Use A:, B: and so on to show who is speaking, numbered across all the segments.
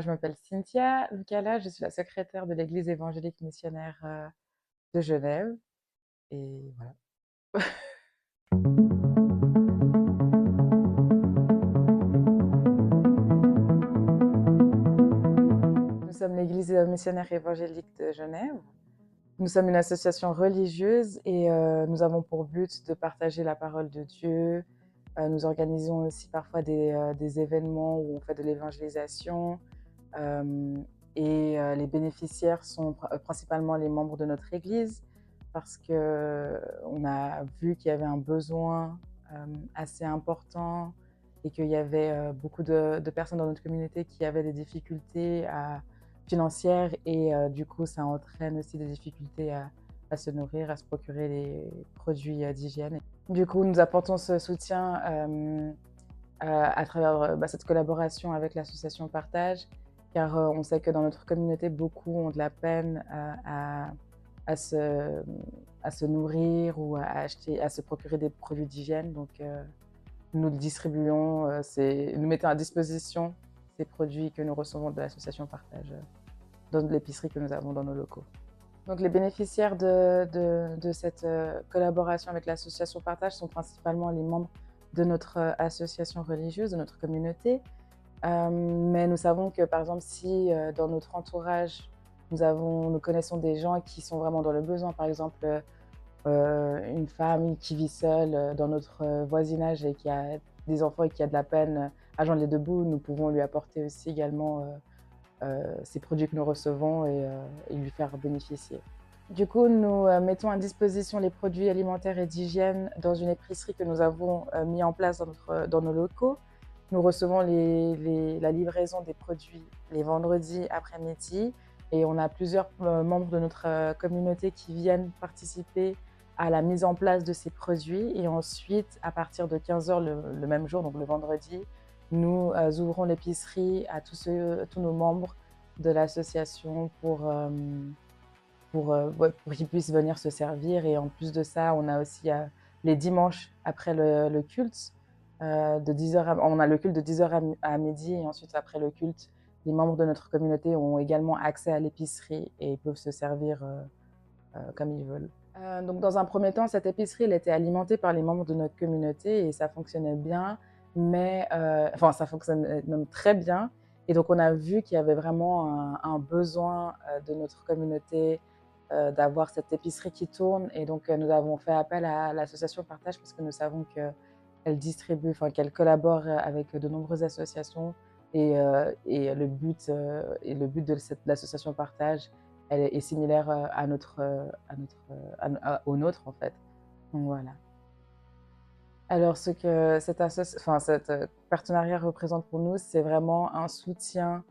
A: Je m'appelle Cynthia Lucala, je suis la secrétaire de l'Église évangélique missionnaire de Genève. Et voilà. Nous sommes l'Église missionnaire évangélique de Genève. Nous sommes une association religieuse et nous avons pour but de partager la parole de Dieu. Nous organisons aussi parfois des événements où on fait de l'évangélisation. Les bénéficiaires sont principalement les membres de notre Église parce qu'on a vu qu'il y avait un besoin assez important et qu'il y avait beaucoup de personnes dans notre communauté qui avaient des difficultés financières et du coup ça entraîne aussi des difficultés à se nourrir, à se procurer les produits d'hygiène. Du coup, nous apportons ce soutien à travers cette collaboration avec l'association Partage, car on sait que dans notre communauté, beaucoup ont de la peine à se nourrir ou à se procurer des produits d'hygiène. Donc, nous le distribuons, nous mettons à disposition ces produits que nous recevons de l'association Partage dans l'épicerie que nous avons dans nos locaux. Donc, les bénéficiaires de cette collaboration avec l'association Partage sont principalement les membres de notre association religieuse, de notre communauté. Mais nous savons que, par exemple, si dans notre entourage, nous connaissons des gens qui sont vraiment dans le besoin, par exemple, une femme qui vit seule dans notre voisinage et qui a des enfants et qui a de la peine à joindre les deux bouts, nous pouvons lui apporter aussi également ces produits que nous recevons et lui faire bénéficier. Du coup, nous mettons à disposition les produits alimentaires et d'hygiène dans une épicerie que nous avons mis en place dans nos locaux. Nous recevons la livraison des produits les vendredis après-midi et on a plusieurs membres de notre communauté qui viennent participer à la mise en place de ces produits. Et ensuite, à partir de 15h le même jour, donc le vendredi, nous ouvrons l'épicerie à tous nos membres de l'association pour qu'ils puissent venir se servir. Et en plus de ça, on a aussi les dimanches après le culte, de 10h on a le culte de 10h à midi et ensuite après le culte, les membres de notre communauté ont également accès à l'épicerie et peuvent se servir comme ils veulent. Donc dans un premier temps, cette épicerie elle était alimentée par les membres de notre communauté et ça fonctionnait bien, mais ça fonctionnait même très bien. Et donc on a vu qu'il y avait vraiment un besoin de notre communauté d'avoir cette épicerie qui tourne. Et donc nous avons fait appel à l'association Partage parce que nous savons qu'elle collabore avec de nombreuses associations et le but de l'association Partage est similaire au nôtre en fait. Donc voilà. Alors ce que cet partenariat représente pour nous, c'est vraiment un soutien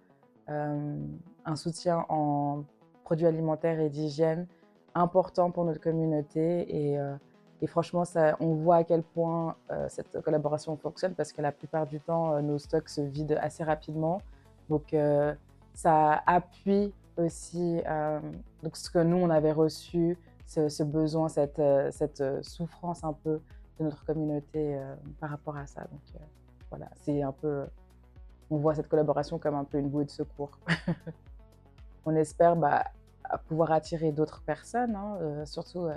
A: en produits alimentaires et d'hygiène important pour notre communauté et franchement, on voit à quel point cette collaboration fonctionne parce que la plupart du temps, nos stocks se vident assez rapidement. Donc, ça appuie aussi donc ce que nous, on avait reçu, ce besoin, cette souffrance un peu de notre communauté par rapport à ça. Donc, voilà, c'est un peu, on voit cette collaboration comme un peu une bouée de secours. On espère pouvoir attirer d'autres personnes, surtout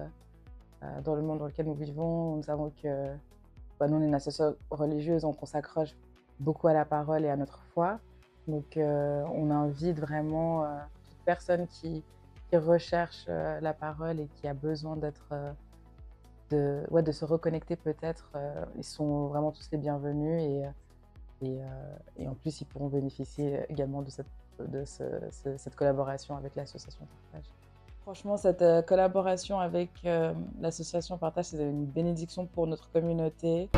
A: dans le monde dans lequel nous vivons. Nous savons que nous, on est une association religieuse, on s'accroche beaucoup à la parole et à notre foi. Donc, on invite vraiment toute personne qui recherche la parole et qui a besoin de se reconnecter peut-être. Ils sont vraiment tous les bienvenus et en plus, ils pourront bénéficier également de cette collaboration avec l'association Partage. Franchement, cette collaboration avec l'association Partage, c'est une bénédiction pour notre communauté.